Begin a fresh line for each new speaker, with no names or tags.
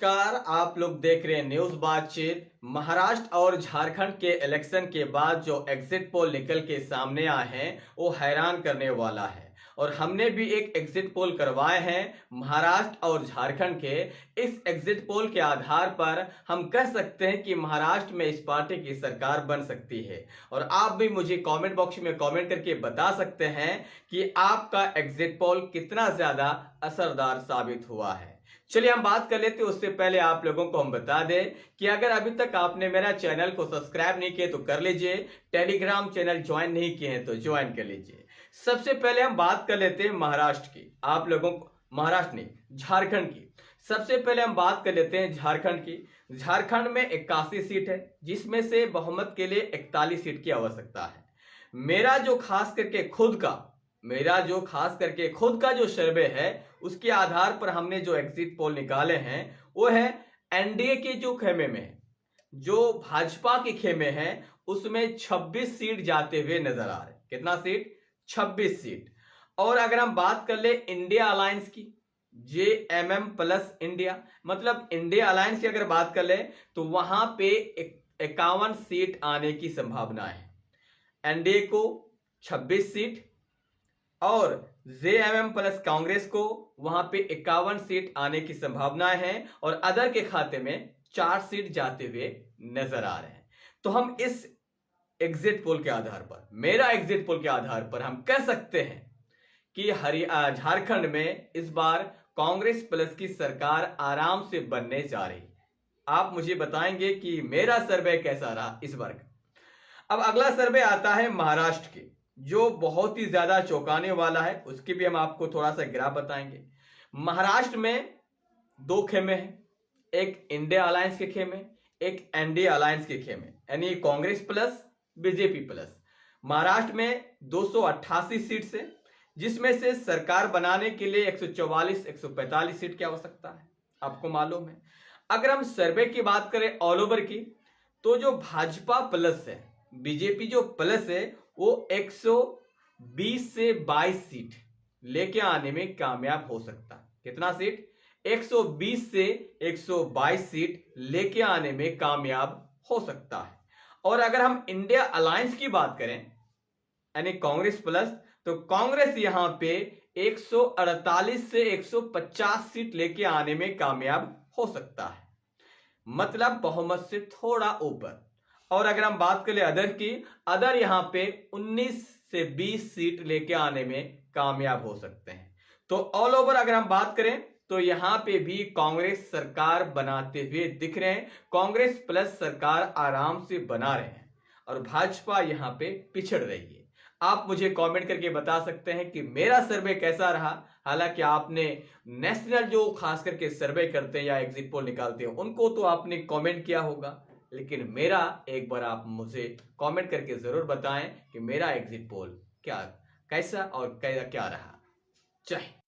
नमस्कार। आप लोग देख रहे हैं न्यूज बातचीत। महाराष्ट्र और झारखंड के इलेक्शन के बाद जो एग्जिट पोल निकल के सामने आए हैं वो हैरान करने वाला है। और हमने भी एक एग्जिट पोल करवाए हैं महाराष्ट्र और झारखंड के। इस एग्जिट पोल के आधार पर हम कह सकते हैं कि महाराष्ट्र में इस पार्टी की सरकार बन सकती है। और आप भी मुझे कमेंट बॉक्स में कमेंट करके बता सकते हैं कि आपका एग्जिट पोल कितना ज्यादा असरदार साबित हुआ है। चलिए हम बात कर लेते हैं। उससे पहले आप लोगों को हम बता दें कि अगर अभी तक आपने मेरा चैनल को सब्सक्राइब नहीं किया तो कर लीजिए, टेलीग्राम चैनल ज्वाइन नहीं किए हैं तो ज्वाइन कर लीजिए। सबसे पहले हम बात कर लेते हैं महाराष्ट्र की। आप लोगों को महाराष्ट्र नहीं, झारखंड की। सबसे पहले हम बात कर लेते हैं झारखंड की। झारखंड में 81 सीट है, जिसमें से बहुमत के लिए 41 सीट की आवश्यकता है। मेरा जो खास करके खुद का जो सर्वे है उसके आधार पर हमने जो एग्जिट पोल निकाले हैं वो है एनडीए के जो खेमे में है, जो भाजपा के खेमे हैं उसमें 26 सीट जाते हुए नजर आ रहे हैं। कितना सीट? 26 सीट। और अगर हम बात कर ले इंडिया अलायंस की, JMM प्लस इंडिया, मतलब इंडिया अलायंस की अगर बात कर ले तो वहां पे 51 सीट आने की संभावना है। एनडीए को 26 सीट और JMM प्लस कांग्रेस को वहां पे 51 सीट आने की संभावनाएं हैं। और अदर के खाते में 4 सीट जाते हुए नजर आ रहे हैं। तो हम इस एग्जिट पोल के आधार पर, मेरा एग्जिट पोल के आधार पर हम कह सकते हैं कि झारखंड में इस बार कांग्रेस प्लस की सरकार आराम से बनने जा रही। आप मुझे बताएंगे कि मेरा सर्वे कैसा रहा इस बार का। अब अगला सर्वे आता है महाराष्ट्र के, जो बहुत ही ज्यादा चौंकाने वाला है। उसके भी हम आपको थोड़ा सा ग्राफ बताएंगे। महाराष्ट्र में 2 खेमे हैं, एक इंडिया अलायंस के खेमे, एक एनडीए अलायंस के खेमे, यानी Congress plus BJP plus. Maharashtra में 288 सीट से, जिसमें से सरकार बनाने के लिए 144-145 सीट की आवश्यकता है, आपको मालूम है। अगर हम सर्वे की बात करें ऑल ओवर की, तो जो भाजपा प्लस है, बीजेपी जो प्लस है, वो 120 से 22 सीट लेके आने में कामयाब हो सकता है। कितना सीट? 120 से 122 सीट लेके आने में कामयाब हो सकता है। और अगर हम इंडिया अलायंस की बात करें, यानी कांग्रेस प्लस, तो कांग्रेस यहां पे 148 से 150 सीट लेके आने में कामयाब हो सकता है, मतलब बहुमत से थोड़ा ऊपर। और अगर हम बात करें अदर की, अदर यहां पे 19 से 20 सीट लेके आने में कामयाब हो सकते हैं। तो ऑल ओवर अगर हम बात करें तो यहां पे भी कांग्रेस सरकार बनाते हुए दिख रहे हैं। कांग्रेस प्लस सरकार आराम से बना रहे हैं और भाजपा यहां पे पिछड़ रही है। आप मुझे कमेंट करके बता सकते हैं कि मेरा सर्वे कैसा रहा। हालांकि आपने नेशनल जो खास करके सर्वे करते हैं या एग्जिट पोल निकालते हैं उनको तो आपने कमेंट किया होगा, लेकिन मेरा एक बार आप मुझे कमेंट करके जरूर बताएं कि मेरा एग्जिट पोल कैसा और क्या रहा। जय हिंद।